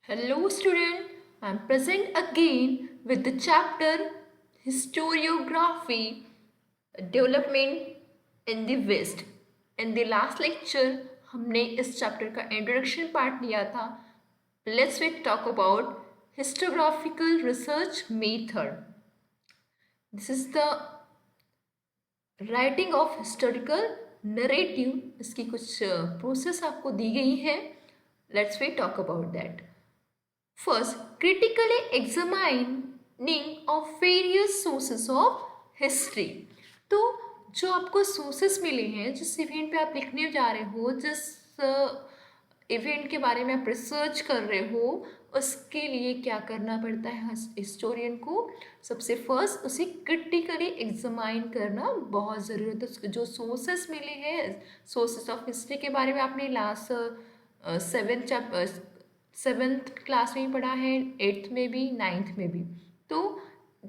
Hello student, I am present again with the chapter Historiography Development in the West. In the last lecture हमने इस chapter का introduction part लिया था. Let's we talk about historiographical research method. This is the writing of historical narrative. इसकी कुछ process आपको दी गई है. Let's we talk about that. First, critically examining of various sources of history. तो जो आपको सोर्सेस मिले हैं, जिस इवेंट पे आप लिखने जा रहे हो, जिस इवेंट के बारे में आप रिसर्च कर रहे हो, उसके लिए क्या करना पड़ता है हिस्टोरियन को. सबसे फर्स्ट उसे क्रिटिकली एग्जामाइन करना बहुत ज़रूरत है. उसके जो सोर्सेस मिले हैं, सोर्सेस ऑफ हिस्ट्री के बारे में आपने लास्ट सेवेंथ क्लास में भी पढ़ा है, एट्थ में भी, नाइन्थ में भी. तो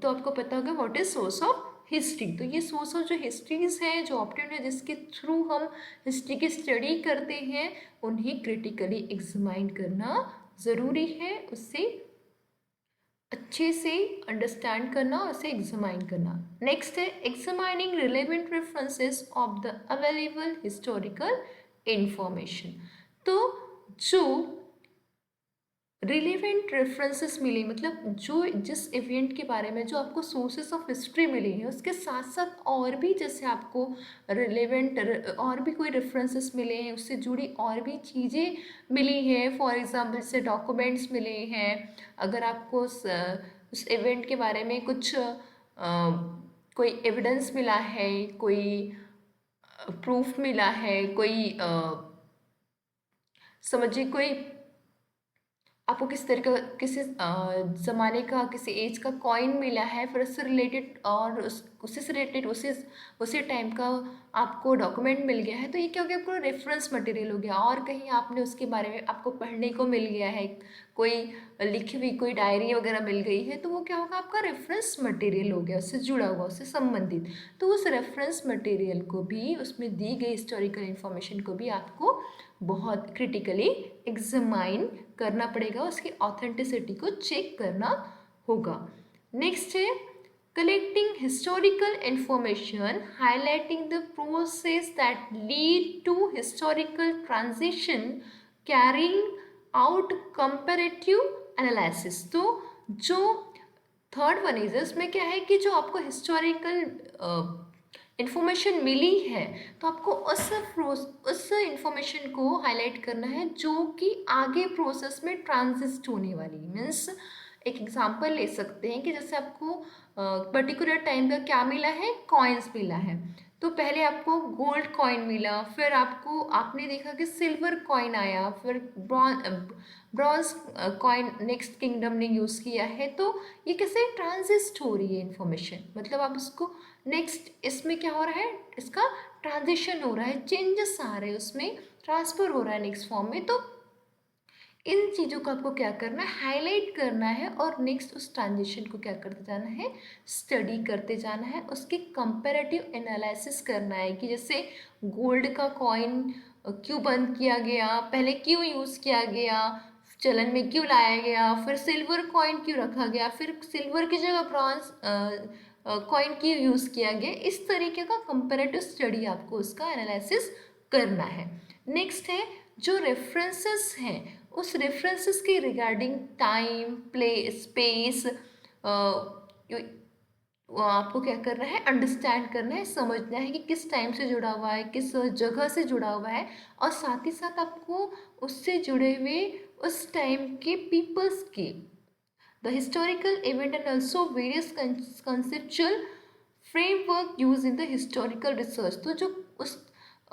आपको पता होगा what is source of history. तो ये सोर्स ऑफ जो हिस्ट्रीज हैं, जो ऑप्टेन है, जिसके थ्रू हम हिस्ट्री की स्टडी करते हैं, उन्हें क्रिटिकली एग्जामाइन करना ज़रूरी है. उससे अच्छे से अंडरस्टैंड करना, उसे एग्जामाइन करना. नेक्स्ट है examining relevant references of the available historical information. तो जो रिलेवेंट रेफरेंसेस मिले, मतलब जो जिस इवेंट के बारे में जो आपको सोर्सेस ऑफ हिस्ट्री मिली हैं, उसके साथ साथ और भी जैसे आपको रिलेवेंट और भी कोई रेफरेंसेस मिले हैं, उससे जुड़ी और भी चीज़ें मिली हैं. फॉर एग्जांपल से डॉक्यूमेंट्स मिले हैं. अगर आपको उस इवेंट के बारे में कुछ कोई एविडेंस मिला है, कोई प्रूफ मिला है, कोई समझिए कोई आपको किस तरह का किसी ज़माने का, किसी एज का कॉइन मिला है, फिर उससे रिलेटेड और उससे से रिलेटेड उसी टाइम का आपको डॉक्यूमेंट मिल गया है, तो ये क्या हो गया, आपको रेफरेंस मटेरियल हो गया. और कहीं आपने उसके बारे में आपको पढ़ने को मिल गया है, कोई लिखी हुई कोई डायरी वगैरह मिल गई है, तो वो क्या होगा, आपका रेफरेंस मटेरियल हो गया, उससे जुड़ा हुआ, उससे संबंधित. तो उस रेफरेंस मटेरियल को भी, उसमें दी गई हिस्टोरिकल इन्फॉर्मेशन को भी आपको बहुत क्रिटिकली एग्जामाइन करना पड़ेगा, उसकी ऑथेंटिसिटी को चेक करना होगा. नेक्स्ट है collecting historical information, highlighting the process that lead to historical transition, carrying out comparative analysis. तो जो थर्ड वन इज, इसमें क्या है कि जो आपको हिस्टोरिकल इन्फॉर्मेशन मिली है, तो आपको उस इंफॉर्मेशन को हाईलाइट करना है जो कि आगे प्रोसेस में ट्रांजिस्ट होने वाली. मीन्स एक एग्जांपल ले सकते हैं कि जैसे आपको पर्टिकुलर टाइम का क्या मिला है, कॉइन्स मिला है. तो पहले आपको गोल्ड कॉइन मिला, फिर आपने देखा कि सिल्वर कॉइन आया, फिर ब्रॉन्ज कॉइन नेक्स्ट किंगडम ने यूज़ किया है. तो ये कैसे ट्रांजिस्ट हो रही है इन्फॉर्मेशन, मतलब आप उसको नेक्स्ट, इसमें क्या हो रहा है, इसका ट्रांजिशन हो रहा है, चेंजेस आ रहे हैं, उसमें ट्रांसफ़र हो रहा है नेक्स्ट फॉर्म में. तो इन चीज़ों को आपको क्या करना है, हाईलाइट करना है, और नेक्स्ट उस ट्रांजिशन को क्या करते जाना है, स्टडी करते जाना है, उसकी कंपैरेटिव एनालिसिस करना है कि जैसे गोल्ड का कॉइन क्यों बंद किया गया, पहले क्यों यूज़ किया गया, चलन में क्यों लाया गया, फिर सिल्वर कॉइन क्यों रखा गया, फिर सिल्वर की जगह ब्रॉन्ज कॉइन क्यों यूज़ किया गया. इस तरीके का कंपैरेटिव स्टडी आपको उसका एनालिसिस करना है. नेक्स्ट है जो रेफरेंसेस हैं, उस रेफरेंसेस के रिगार्डिंग टाइम, प्लेस, स्पेस आपको क्या करना है, अंडरस्टैंड करना है, समझना है कि किस टाइम से जुड़ा हुआ है, किस जगह से जुड़ा हुआ है, और साथ ही साथ आपको उससे जुड़े हुए उस टाइम के पीपल्स के the historical event and also various conceptual framework use in the historical research. तो जो उस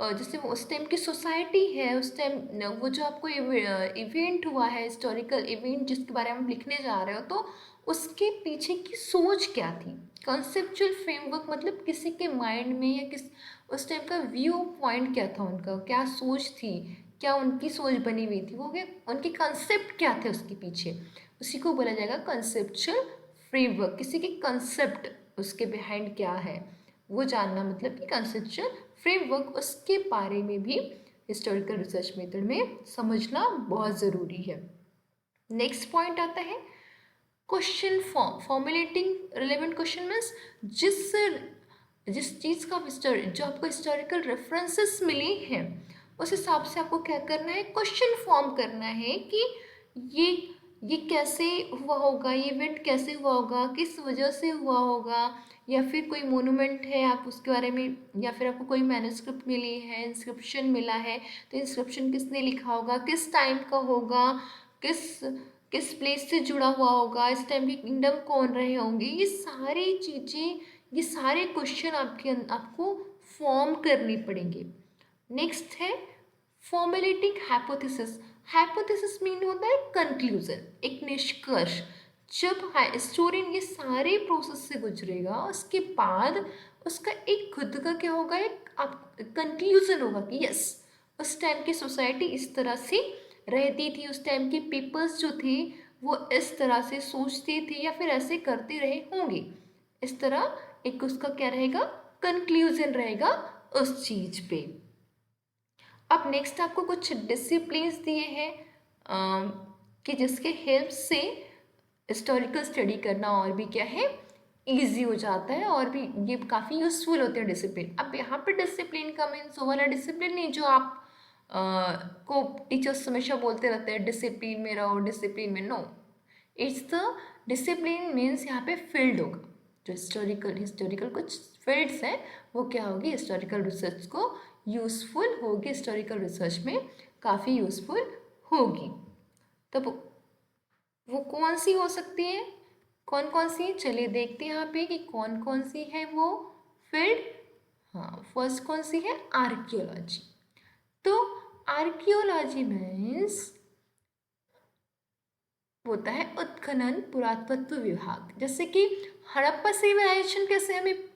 जैसे उस टाइम की सोसाइटी है, उस टाइम वो जो आपको इवेंट हुआ है, हिस्टोरिकल इवेंट जिसके बारे में आप लिखने जा रहे हो, तो उसके पीछे की सोच क्या थी. कंसेप्चुअल फ्रेमवर्क मतलब किसी के माइंड में या किस उस टाइम का व्यू पॉइंट क्या था, उनका क्या सोच थी, क्या उनकी सोच बनी हुई थी, वो क्या उनके कंसेप्ट क्या थे उसके पीछे, उसी को बोला जाएगा कंसेप्चुअल फ्रेमवर्क. किसी के कंसेप्ट, उसके बिहाइंड क्या है वो जानना, मतलब कि कंसेप्चुअल फ्रेमवर्क, उसके बारे में भी हिस्टोरिकल रिसर्च मेथड में समझना बहुत ज़रूरी है. नेक्स्ट पॉइंट आता है question formulating relevant question means जिस चीज़ का जो आपको हिस्टोरिकल रेफरेंसेस मिली हैं उस हिसाब से आपको क्या करना है, क्वेश्चन फॉर्म करना है कि ये ये कैसे हुआ होगा, ये इवेंट कैसे हुआ होगा, किस वजह से हुआ होगा, या फिर कोई मोनूमेंट है आप उसके बारे में, या फिर आपको कोई मैन्युस्क्रिप्ट मिली है, इंस्क्रिप्शन मिला है, तो इंस्क्रिप्शन किसने लिखा होगा, किस टाइम का होगा, किस किस प्लेस से जुड़ा हुआ होगा, इस टाइम के किंगडम कौन रहे होंगे, ये सारी चीज़ें, ये सारे क्वेश्चन आपको फॉर्म करनी पड़ेंगे। नेक्स्ट है फॉर्मुलेटिंग हाइपोथेसिस। हाइपोथेसिस मीन होता है कंक्लूजन, एक निष्कर्ष। जब हिस्टोरियन ये सारे प्रोसेस से गुजरेगा उसके बाद उसका एक खुद का क्या होगा, एक कंक्लूजन होगा कि यस उस टाइम की सोसाइटी इस तरह से रहती थी, उस टाइम के पीपल्स जो थे वो इस तरह से सोचते थे या फिर ऐसे करते रहे होंगे। इस तरह एक उसका क्या रहेगा, कंक्लूजन रहेगा उस चीज पे। अब नेक्स्ट आपको कुछ डिसिप्लिन्स दिए हैं कि जिसके हेल्प से हिस्टोरिकल स्टडी करना और भी क्या है, ईजी हो जाता है और भी ये काफ़ी यूजफुल होते हैं डिसिप्लिन। अब यहाँ पे डिसिप्लिन का मीन्स वो वाला डिसिप्लिन नहीं जो आप को टीचर्स हमेशा बोलते रहते हैं डिसिप्लिन में रहो, डिसिप्लिन में, no, it's the discipline means यहाँ पे फील्ड होगा। जो हिस्टोरिकल कुछ फील्ड्स हैं वो क्या होगी, हिस्टोरिकल रिसर्च को यूज़फुल होगी, हिस्टोरिकल रिसर्च में काफ़ी यूज़फुल होगी। तब वो कौन सी हो सकती है, कौन कौन सी, चलिए देखते हैं यहाँ पे कि कौन कौन सी है वो फील्ड। हाँ, फर्स्ट कौन सी है, आर्कियोलॉजी। तो आर्कियोलॉजी मीन्स होता है उत्खनन पुरातत्व विभाग। जैसे कि हड़प्पा सिविलाइजेशन कैसे हमें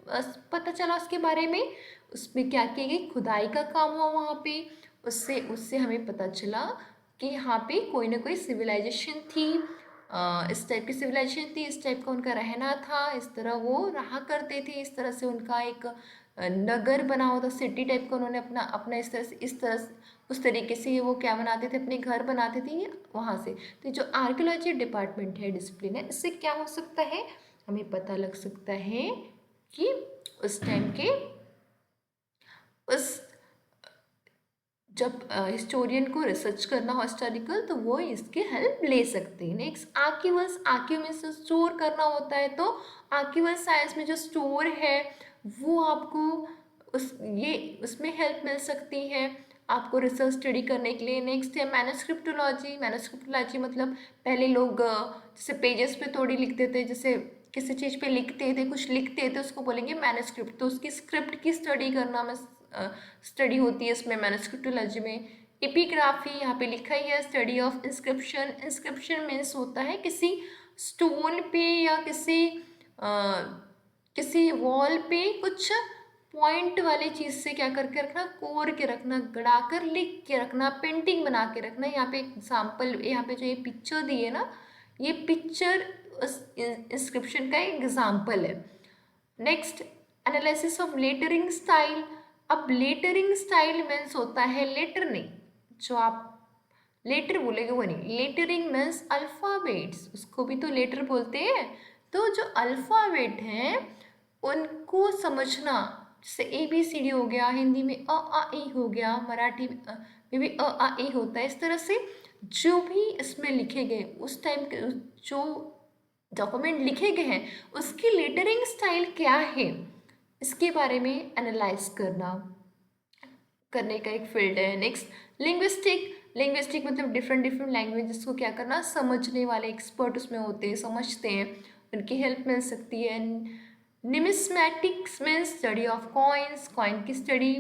पता चला उसके बारे में, उसमें क्या किया गया, खुदाई का काम हुआ वहाँ पे, उससे उससे हमें पता चला कि यहाँ पे कोई ना कोई सिविलाइजेशन थी, इस टाइप की सिविलाइजेशन थी, इस टाइप का उनका रहना था, इस तरह वो रहा करते थे, इस तरह से उनका एक नगर बना हुआ था, सिटी टाइप का उन्होंने अपना अपना इस तरह से उस तरीके से वो क्या बनाते थे, अपने घर बनाते थे वहाँ से। तो जो आर्कियोलॉजी डिपार्टमेंट है, डिसिप्लिन है, इससे क्या हो सकता है, हमें पता लग सकता है कि उस टाइम के उस जब हिस्टोरियन को रिसर्च करना हो हिस्टोरिकल तो वो इसकी हेल्प ले सकते हैं। नेक्स्ट आर्कीवल्स, आर्कीव में से स्टोर करना होता है, तो आर्कीवल साइंस में जो स्टोर है वो आपको उसमें हेल्प मिल सकती है आपको रिसर्च स्टडी करने के लिए। नेक्स्ट है मैन्युस्क्रिप्टोलॉजी। मैन्युस्क्रिप्टोलॉजी मतलब पहले लोग जैसे पेजेस पे थोड़ी लिखते थे, जैसे किसी चीज़ पे लिखते थे, कुछ लिखते थे, उसको बोलेंगे मैन्युस्क्रिप्ट। तो उसकी स्क्रिप्ट की स्टडी करना में स्टडी होती है इसमें मैन्युस्क्रिप्टोलॉजी में। एपिग्राफी, यहाँ पे लिखा ही है, study of inscription. Inscription means होता है किसी स्टोन पे या किसी वॉल पे कुछ पॉइंट वाली चीज़ से क्या करके रखना, कोर के रखना, गड़ा कर लिख के रखना, पेंटिंग बना के रखना। यहाँ पे एग्जाम्पल, यहाँ पे जो ये पिक्चर दी है ना, ये पिक्चर उस इंस्क्रिप्शन का एग्जाम्पल है। Next analysis of lettering style. अब लेटरिंग स्टाइल मीन्स होता है लेटर नहीं, जो आप लेटर बोलेंगे वो नहीं, लेटरिंग मीन्स अल्फ़ाबेट्स, उसको भी तो लेटर बोलते हैं। तो जो अल्फ़ाबेट हैं उनको समझना, जैसे ABCD हो गया, हिंदी में अ आ ई हो गया, मराठी में भी अ आ ई होता है। इस तरह से जो भी इसमें लिखे गए उस टाइम के जो डॉक्यूमेंट लिखे गए हैं उसकी लेटरिंग स्टाइल क्या है, इसके बारे में एनालाइज करने का एक फील्ड है। Next linguistic. लिंग्विस्टिक मतलब डिफरेंट लैंग्वेजेस को क्या करना, समझने वाले एक्सपर्ट उसमें होते हैं, समझते हैं, उनकी हेल्प मिल सकती है। Numismatics means study of coins, coin की study.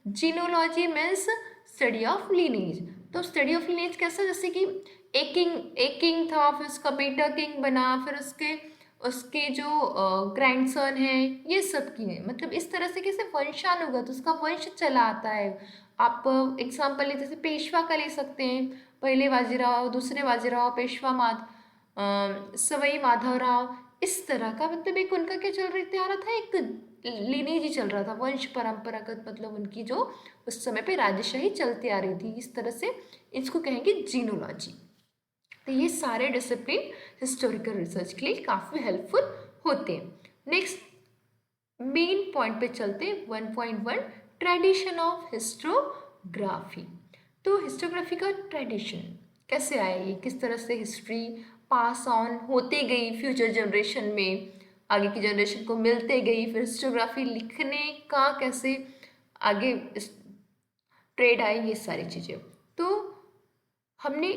Genealogy means study of lineage. तो स्टडी ऑफ लीनेज कैसा, जैसे कि एक किंग था, फिर उसका बेटा किंग बना, फिर उसके जो ग्रैंडसन है, ये सब की है, मतलब इस तरह से कैसे वंशानुगत उसका वंश चला आता है। आप एग्जाम्पल जैसे पेशवा का ले सकते हैं, पहले बाजीराव, दूसरे बाजीराव, पेशवा सवाई माधवराव, इस तरह का, मतलब एक उनका क्या चल रहा था, एक लीनेज ही चल रहा था, वंश परंपरागत, मतलब उनकी जो उस समय पे राजशाही चलती आ रही थी, इस तरह से इसको कहेंगे जीनोलॉजी। तो ये सारे डिसिप्लिन हिस्टोरिकल रिसर्च के लिए काफ़ी हेल्पफुल होते हैं। नेक्स्ट मेन पॉइंट पे चलते हैं 1.1 ट्रेडिशन ऑफ हिस्टोग्राफी। तो हिस्टोग्राफी का ट्रेडिशन कैसे आया, ये किस तरह से हिस्ट्री पास ऑन होते गई फ्यूचर जनरेशन में, आगे की जनरेशन को मिलते गई, फिर हिस्टोग्राफी लिखने का कैसे आगे ट्रेड आई, ये सारी चीज़ें। तो हमने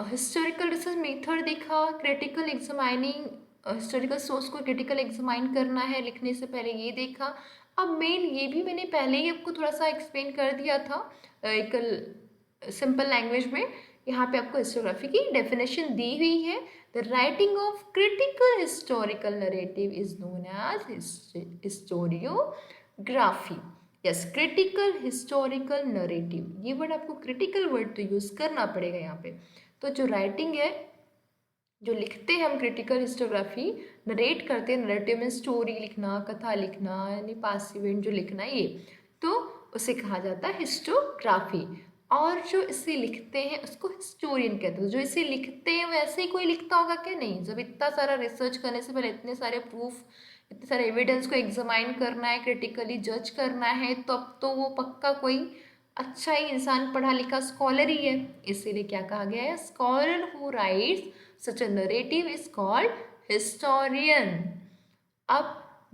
हिस्टोरिकल रिसर्च मेथड देखा, क्रिटिकल एग्जामाइनिंग, हिस्टोरिकल सोर्स को क्रिटिकल एग्जामाइन करना है लिखने से पहले, ये देखा। अब मेन ये भी मैंने पहले ही आपको थोड़ा सा एक्सप्लेन कर दिया था एक सिंपल लैंग्वेज में। यहाँ पे आपको हिस्टोग्राफी की डेफिनेशन दी हुई है। The writing of critical historical narrative is known as historiography. Yes, critical historical narrative, ये वर्ड आपको क्रिटिकल वर्ड तो यूज़ करना पड़ेगा यहाँ पे। तो जो राइटिंग है, जो लिखते हैं हम क्रिटिकल हिस्टोग्राफी, नरेट करते हैं, नरेटिव में स्टोरी लिखना, कथा लिखना, यानी पास्ट इवेंट जो लिखना, ये तो उसे कहा जाता है हिस्टोग्राफी। और जो इसे लिखते हैं उसको हिस्टोरियन कहते हैं। जो इसे लिखते हैं वैसे ही कोई लिखता होगा क्या? नहीं। जब इतना सारा रिसर्च करने से पहले इतने सारे प्रूफ, इतने सारे एविडेंस को एग्जामाइन करना है, क्रिटिकली जज करना है, तो अब तो वो पक्का कोई अच्छा ही इंसान, पढ़ा लिखा स्कॉलर ही है। इसीलिए क्या कहा गया है? Scholar who writes such a narrative is called historian. अब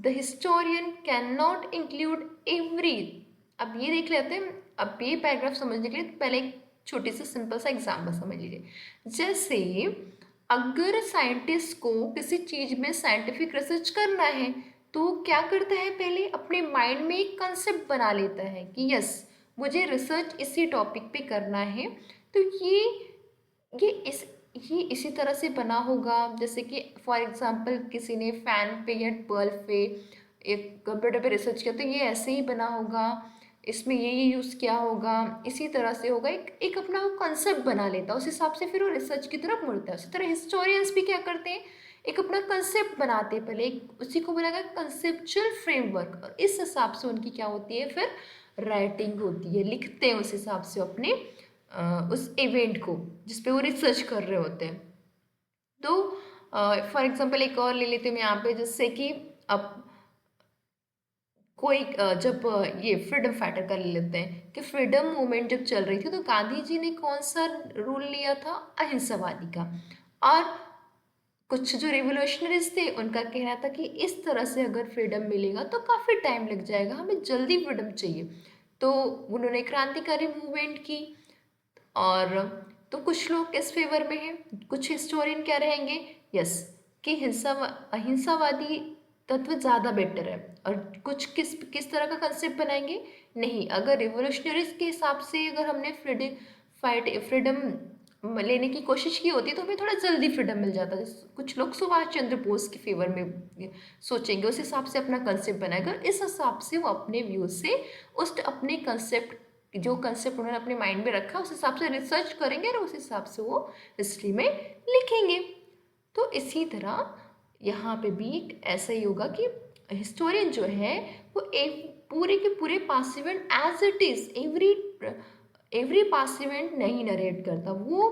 the historian can not include every, अब ये देख लेते हैं। अब ये पैराग्राफ समझने के लिए पहले एक छोटी सी सिंपल सा एग्जाम्पल समझ लीजिए। जैसे अगर साइंटिस्ट को किसी चीज़ में साइंटिफिक रिसर्च करना है तो क्या करता है? पहले अपने माइंड में एक कंसेप्ट बना लेता है कि यस, मुझे रिसर्च इसी टॉपिक पे करना है। तो ये इसी तरह से बना होगा। जैसे कि फॉर एग्जांपल किसी ने फैन पे या बल्ब पे एक कंप्यूटर पे रिसर्च किया, तो ये ऐसे ही बना होगा, इसमें ये यूज़ किया होगा, इसी तरह से होगा। एक अपना वो कंसेप्ट बना लेता है, उस हिसाब से फिर वो रिसर्च की तरफ मुड़ता है। उसी तरह हिस्टोरियंस भी क्या करते हैं? एक अपना कंसेप्ट बनाते हैं पहले, उसी को बोला गया कंसेप्चुअल फ्रेमवर्क, और इस हिसाब से उनकी क्या होती है? फिर राइटिंग होती है, लिखते हैं उस हिसाब से अपने उस इवेंट को जिस पे वो रिसर्च कर रहे होते हैं। तो फॉर एग्जांपल एक और ले लेते हैं यहाँ पे, जैसे कि अब कोई जब ये फ्रीडम फाइटर का ले लेते हैं कि फ्रीडम मूवमेंट जब चल रही थी तो गांधी जी ने कौन सा रूल लिया था? अहिंसावादी का। और कुछ जो रिवोल्यूशनरीज थे उनका कहना था कि इस तरह से अगर फ्रीडम मिलेगा तो काफ़ी टाइम लग जाएगा, हमें जल्दी फ्रीडम चाहिए। तो उन्होंने क्रांतिकारी मूवमेंट की। और तो कुछ लोग इस फेवर में हैं, कुछ हिस्टोरियन क्या रहेंगे? यस, कि अहिंसावादी तत्व ज़्यादा बेटर है। और कुछ किस तरह का कंसेप्ट बनाएंगे? नहीं, अगर रिवोल्यूशनरीज के हिसाब से अगर हमने फ्रीडम लेने की कोशिश की होती तो हमें थोड़ा जल्दी फ्रीडम मिल जाता। कुछ लोग सुभाष चंद्र बोस के फेवर में सोचेंगे, उस हिसाब से अपना कंसेप्ट बनाएगा, इस हिसाब से वो अपने व्यू से उस अपने कंसेप्ट, जो कंसेप्ट उन्होंने अपने माइंड में रखा, उस हिसाब से रिसर्च करेंगे और उस हिसाब से वो हिस्ट्री में लिखेंगे। तो इसी तरह यहाँ पे भी एक ऐसा ही होगा कि हिस्टोरियन जो है वो एक पूरे के पूरे past event as it is every past event नहीं नरेट करता। वो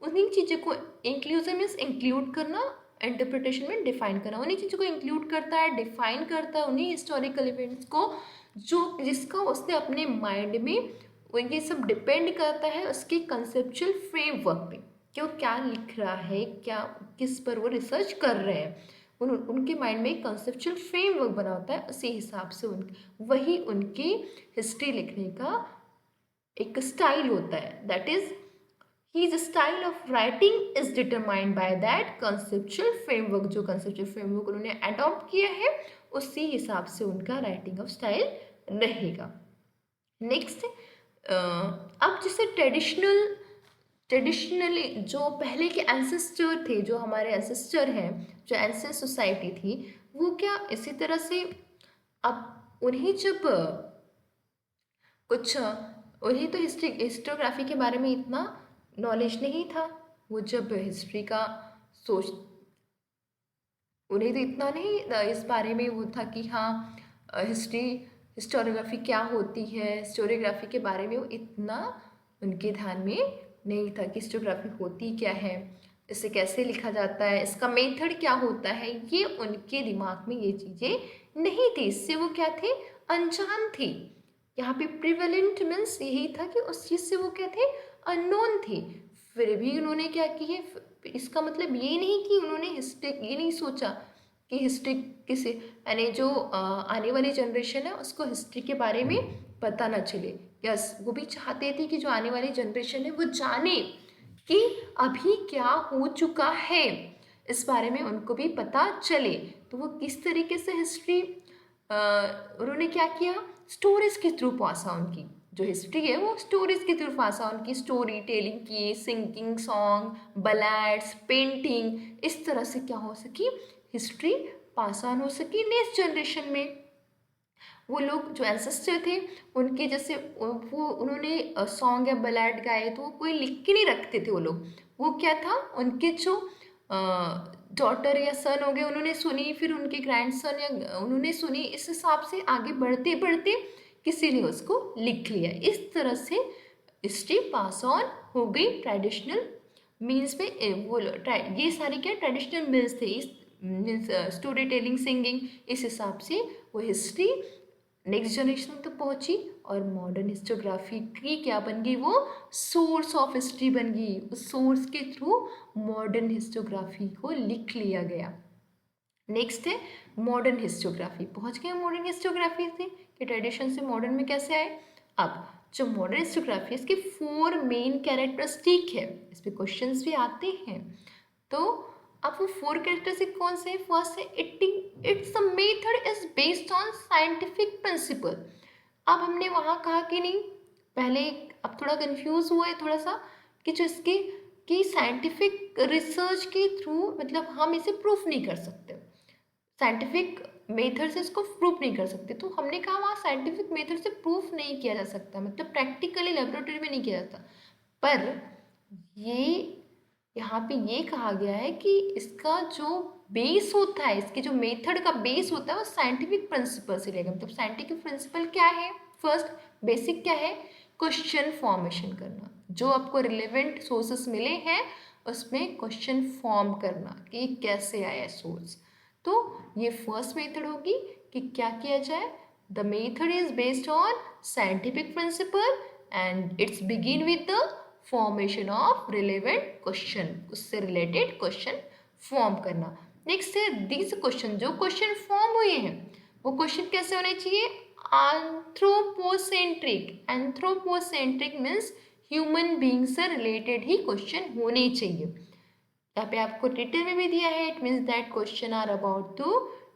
उन्हीं चीज़ों को इंक्लूसिव मीन्स इंक्लूड करना, इंटरप्रिटेशन में डिफाइन करना, उन्हीं चीज़ों को इंक्लूड करता है, डिफाइन करता है उन्हीं हिस्टोरिकल इवेंट्स को जो जिसका उसने अपने माइंड में, वो ये सब डिपेंड करता है उसके कंसेप्चुअल फ्रेमवर्क पे कि वो क्या लिख रहा है, क्या किस पर वो रिसर्च कर रहे हैं। उनके माइंड में एक कंसेप्चुअल फ्रेमवर्क बना होता है, उसी हिसाब से वही उनकी हिस्ट्री लिखने का एक स्टाइल होता है। That is his style of writing is determined by that conceptual framework. जो कंसेप्चुअल फ्रेमवर्क उन्होंने अडॉप्ट किया है उसी हिसाब से उनका राइटिंग ऑफ स्टाइल रहेगा। नेक्स्ट अब जैसे ट्रेडिशनली जो पहले के एंसेस्टर थे, जो हमारे एंसेस्टर हैं, जो एंसेंट सोसाइटी थी, वो क्या इसी तरह से, अब उन्हें जब कुछ उन्हें तो हिस्टोग्राफी के बारे में इतना नॉलेज नहीं था। वो जब हिस्ट्री का सोच, उन्हें तो इतना नहीं इस बारे में वो था कि हाँ हिस्टोरियोग्राफी क्या होती है, हिस्टोरियोग्राफी के बारे में वो इतना उनके ध्यान में नहीं था कि हिस्टोग्राफी होती क्या है। इसे कैसे लिखा जाता है, इसका मेथड क्या होता है, ये उनके दिमाग में ये चीज़ें नहीं थी। इससे वो क्या थे, अनजान थे। यहाँ पे प्रिवेलेंट मीन्स यही था कि उस चीज़ से वो क्या थे, अननोन थे। फिर भी उन्होंने क्या किए, इसका मतलब ये नहीं कि उन्होंने हिस्ट्री ये नहीं सोचा कि हिस्ट्री किसे, यानी जो आने वाली जनरेशन है उसको हिस्ट्री के बारे में पता ना चले। यस, वो भी चाहते थे कि जो आने वाली जनरेशन है वो जाने कि अभी क्या हो चुका है, इस बारे में उनको भी पता चले। तो वो किस तरीके से हिस्ट्री उन्होंने क्या किया, स्टोरीज के थ्रू पास ऑन की। जो हिस्ट्री है वो स्टोरीज के थ्रू पास ऑन की, स्टोरी टेलिंग की, सिंगिंग सॉन्ग, बलैड्स, पेंटिंग, इस तरह से क्या हो सकी, हिस्ट्री पास ऑन हो सकी नेक्स्ट जनरेशन में। वो लोग जो एंसेस्टर थे उनके जैसे वो उन्होंने सॉन्ग या बलैड गाए तो वो कोई लिख के नहीं रखते थे वो लोग। वो क्या था, उनके जो डॉटर या सन हो गए उन्होंने सुनी, फिर उनके ग्रैंडसन या उन्होंने सुनी, इस हिसाब से आगे बढ़ते बढ़ते किसी ने उसको लिख लिया। इस तरह से हिस्ट्री पास ऑन हो गई ट्रेडिशनल मीन्स में। ये सारी क्या ट्रेडिशनल मीन्स थे, इस मीन्स स्टोरी टेलिंग, सिंगिंग, इस हिसाब से वो हिस्ट्री नेक्स्ट जनरेशन तक पहुंची। और मॉडर्न हिस्टोग्राफी की क्या बन गई, वो सोर्स ऑफ हिस्ट्री बन गई। उस सोर्स के थ्रू मॉडर्न हिस्टोग्राफी को लिख लिया गया। नेक्स्ट है मॉडर्न हिस्टोग्राफी। पहुंच गए मॉडर्न हिस्टोग्राफी से कि ट्रेडिशन से मॉडर्न में कैसे आए। अब जो मॉडर्न हिस्टोग्राफी, इसके 4 मेन कैरेक्टरिस्टिक है, इस पे क्वेश्चंस भी आते हैं। तो अब वो 4 कैरेक्टरिस्टिक कौन से, फर्स्ट है it's the method is based on scientific principle. अब हमने वहाँ कहा कि नहीं, पहले अब थोड़ा कंफ्यूज हुआ है थोड़ा सा कि जो इसके कि साइंटिफिक रिसर्च के थ्रू मतलब हम इसे प्रूफ नहीं कर सकते, साइंटिफिक मेथड से इसको प्रूफ नहीं कर सकते। तो हमने कहा वहाँ साइंटिफिक मेथड से प्रूफ नहीं किया जा सकता, मतलब प्रैक्टिकली लेबोरेटरी में नहीं किया जाता। पर ये यहाँ पे ये कहा गया है कि इसका जो बेस होता है, इसके जो मेथड का बेस होता है वो साइंटिफिक प्रिंसिपल से लेगा। मतलब साइंटिफिक प्रिंसिपल क्या है, फर्स्ट बेसिक क्या है, क्वेश्चन फॉर्मेशन करना। जो आपको रिलेवेंट सोर्सेस मिले हैं उसमें क्वेश्चन फॉर्म करना कि कैसे आया सोर्स। तो ये फर्स्ट मेथड होगी कि क्या किया जाए, the method is based on scientific principle and it's begin with the formation of relevant question, उससे रिलेटेड क्वेश्चन फॉर्म करना। नेक्स्ट है दिस क्वेश्चन, जो क्वेश्चन फॉर्म हुए हैं वो क्वेश्चन कैसे होने चाहिए, anthropocentric. Anthropocentric means human being से रिलेटेड ही क्वेश्चन होने चाहिए। यहाँ पे आपको डिटेल में भी दिया है, it means that question are about the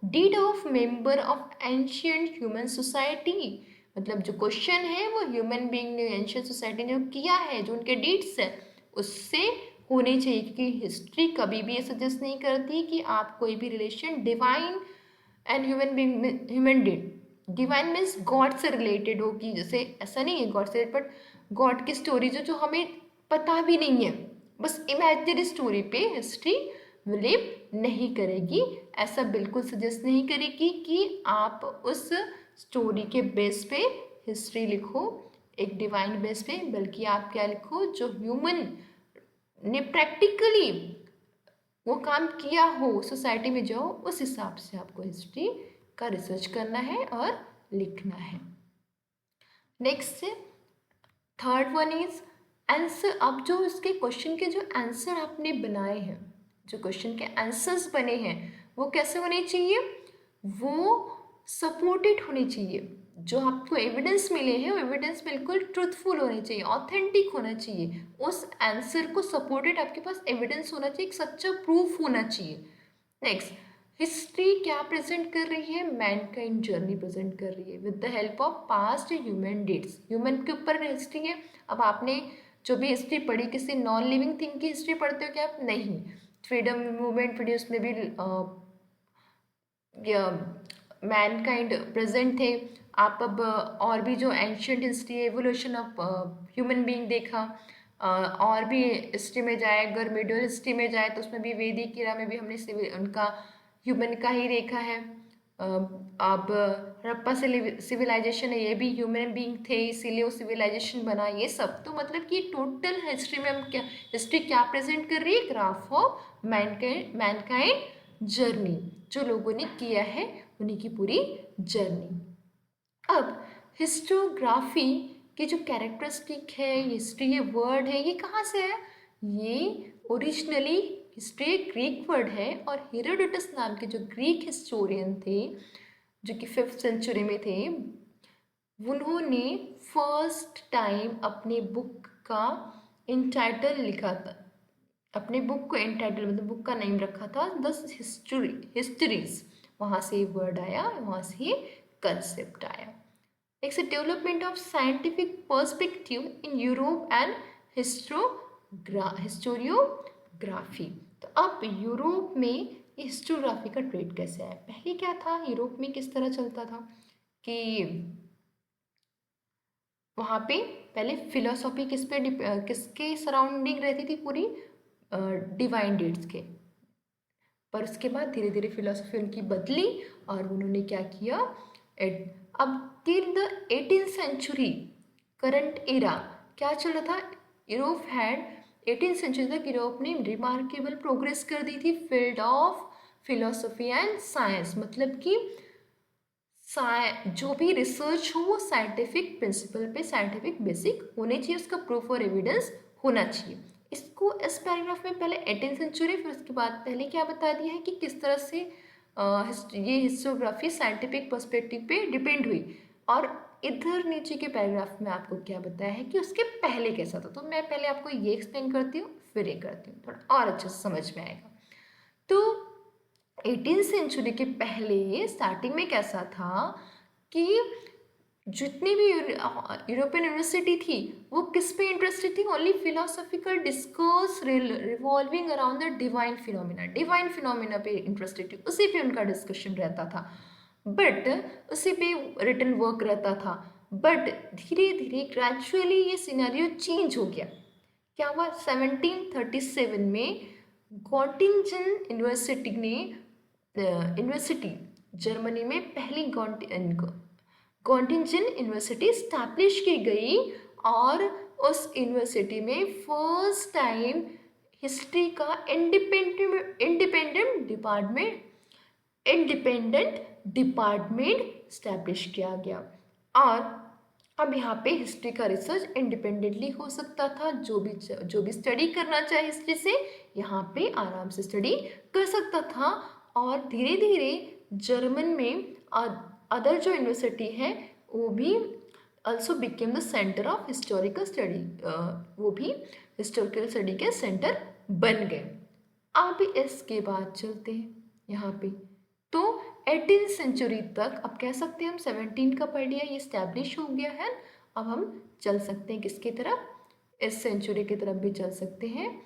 deed of member of ancient human society. मतलब जो क्वेश्चन है वो ह्यूमन बीइंग ने एंशियंट सोसाइटी ने किया है, जो उनके डीड्स है उससे होने चाहिए। क्योंकि हिस्ट्री कभी भी ये सजेस्ट नहीं करती कि आप कोई भी relation divine and human being, human deed, divine means God से रिलेटेड हो, कि जैसे ऐसा नहीं है गॉड से, बट गॉड की स्टोरीज जो हमें पता भी नहीं है, बस इमेजिनरी स्टोरी पे हिस्ट्री बिलीव नहीं करेगी। ऐसा बिल्कुल सजेस्ट नहीं करेगी कि आप उस स्टोरी के बेस पे हिस्ट्री लिखो एक डिवाइन बेस पे, बल्कि आप क्या लिखो जो ह्यूमन ने प्रैक्टिकली वो काम किया हो, सोसाइटी में जो उस हिसाब से आपको हिस्ट्री का रिसर्च करना है और लिखना है। Next third one is answer. अब जो इसके क्वेश्चन के जो आंसर आपने बनाए हैं, जो क्वेश्चन के आंसर्स बने हैं वो कैसे होने चाहिए, वो सपोर्टेड होने चाहिए। जो आपको एविडेंस मिले हैं वो एविडेंस बिल्कुल ट्रूथफुल होने चाहिए, ऑथेंटिक होना चाहिए। उस आंसर को सपोर्टेड आपके पास एविडेंस होना चाहिए, एक सच्चा प्रूफ होना चाहिए। नेक्स्ट, हिस्ट्री क्या प्रेजेंट कर रही है, मैनकाइंड जर्नी प्रेजेंट कर रही है with the help of past human deeds. Human के ऊपर हिस्ट्री है। अब आपने जो भी हिस्ट्री पढ़ी, किसी नॉन लिविंग थिंग की हिस्ट्री पढ़ते हो क्या आप, नहीं। फ्रीडम मूवमेंट पढ़ी, उसमें भी मैनकाइंड प्रेजेंट थे। आप अब और भी जो एंशियंट हिस्ट्री है, एवोल्यूशन ऑफ ह्यूमन बीइंग देखा, और भी हिस्ट्री में जाए, अगर मिडल हिस्ट्री में जाए तो उसमें भी वैदिक इरा में भी हमने उनका ह्यूमन का ही देखा है। अब हड़प्पा सिविलाइजेशन है, ये भी ह्यूमन बीइंग थे इसीलिए वो सिविलाइजेशन बना, ये सब। तो मतलब कि टोटल हिस्ट्री में हम क्या, हिस्ट्री क्या प्रेजेंट कर रही है, ग्राफ ऑफ मैनकाइंड जर्नी, जो लोगों ने किया है उन्हीं की पूरी जर्नी। अब हिस्टोग्राफी की जो कैरेक्टरिस्टिक है, हिस्ट्री ये वर्ड है, ये कहाँ से है? ये ओरिजिनली हिस्ट्री ग्रीक वर्ड है, और हेरोडोटस नाम के जो ग्रीक हिस्टोरियन थे, जो कि 5th सेंचुरी में थे, उन्होंने फर्स्ट टाइम अपने बुक का इंटाइटल लिखा था, अपने बुक को इंटाइटल मतलब बुक का नेम रखा था द हिस्ट्रीज। वहाँ से ये वर्ड आया, वहाँ से ये कंसेप्ट आया। It's a development of scientific perspective in Europe and historiography। तो अब यूरोप में हिस्टोग्राफी का ट्रेड कैसे आया? पहले क्या था, यूरोप में किस तरह चलता था कि वहाँ पे पहले फिलोसॉफी किसके सराउंडिंग रहती थी पूरी, डिवाइन डेट्स के। पर उसके बाद धीरे धीरे फिलोसफी उनकी बदली और उन्होंने क्या किया, अब till the 18th century current era क्या चल रहा था, यूरोप हैड 18th सेंचुरी तक यूरोप ने रिमार्केबल प्रोग्रेस कर दी थी field of philosophy and science. मतलब कि जो भी रिसर्च हो वो साइंटिफिक प्रिंसिपल पे, साइंटिफिक बेसिक होने चाहिए, उसका प्रूफ और एविडेंस होना चाहिए। इसको इस पैराग्राफ में पहले 18th सेंचुरी, फिर उसके बाद पहले क्या बता दिया है कि किस तरह से ये हिस्टोग्राफी साइंटिफिक पर्सपेक्टिव पे डिपेंड हुई, और इधर नीचे के पैराग्राफ में आपको क्या बताया है कि उसके पहले कैसा था। तो मैं पहले आपको ये एक्सप्लेन करती हूँ, फिर ये करती हूँ, थोड़ा और अच्छे से समझ में आएगा। तो 18th सेंचुरी के पहले स्टार्टिंग में कैसा था कि जितनी भी यूरोपियन यूनिवर्सिटी थी वो किस पे इंटरेस्टेड थी, only philosophical discourse revolving around the divine phenomena पे इंटरेस्टेड थी, उसी पे उनका डिस्कशन रहता था, बट उसी पे रिटन वर्क रहता था। बट धीरे धीरे ग्रेजुअली ये सिनेरियो चेंज हो गया। क्या हुआ, 1737 में गॉटिंजन यूनिवर्सिटी ने यूनिवर्सिटी जर्मनी में पहली गॉटिंजन यूनिवर्सिटी स्टैब्लिश की गई, और उस यूनिवर्सिटी में फर्स्ट टाइम हिस्ट्री का इंडिपेंडेंट डिपार्टमेंट स्टैब्लिश किया गया। और अब यहाँ पे हिस्ट्री का रिसर्च इंडिपेंडेंटली हो सकता था, जो भी स्टडी करना चाहे हिस्ट्री से यहाँ पे आराम से स्टडी कर सकता था। और धीरे धीरे जर्मन में अदर जो यूनिवर्सिटी है वो भी also became the center of historical study, वो भी हिस्टोरिकल स्टडी के सेंटर बन गए। अब इसके बाद चलते हैं यहाँ पे, तो 18th सेंचुरी तक, अब कह सकते हैं हम 17 का पढ़ लिया, ये स्टैब्लिश हो गया है। अब हम चल सकते हैं किसकी तरफ, इस सेंचुरी की तरफ भी चल सकते हैं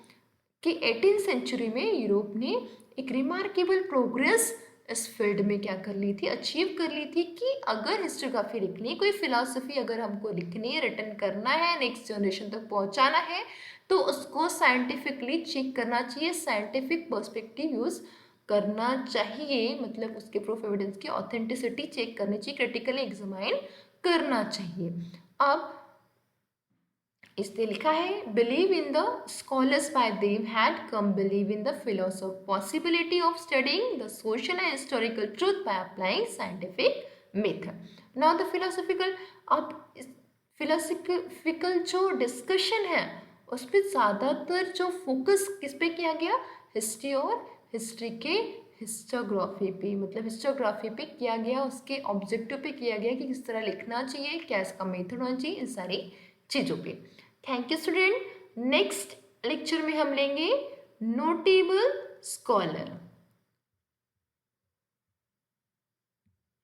कि 18th सेंचुरी में यूरोप ने एक रिमार्केबल प्रोग्रेस इस फील्ड में क्या कर ली थी, अचीव कर ली थी कि अगर हिस्टोग्राफी लिखनी है, कोई फिलॉसफी अगर हमको लिखनी है, रिटर्न करना है, नेक्स्ट जनरेशन तक पहुंचाना है, तो उसको साइंटिफिकली चेक करना चाहिए, साइंटिफिक पर्सपेक्टिव यूज़ करना चाहिए, मतलब उसके प्रूफ एविडेंस की ऑथेंटिसिटी चेक करनी चाहिए, क्रिटिकली एग्जामाइन करना चाहिए। अब इसलिए लिखा है, believe in the scholars bye them had come believe in the philosophy possibility of studying the social and historical truth by applying scientific method. Now the philosophical, अब philosophical जो डिस्कशन है उस पर ज़्यादातर जो फोकस किस पे किया गया, हिस्ट्री और हिस्ट्री के हिस्टोग्राफी पे, मतलब हिस्टोग्राफी पे किया गया, उसके ऑब्जेक्टिव पे किया गया कि किस तरह लिखना चाहिए, क्या इसका मेथड होना चाहिए, इन सारी चीज़ों पे। Thank you student. Next lecture में हम लेंगे नोटेबल स्कॉलर।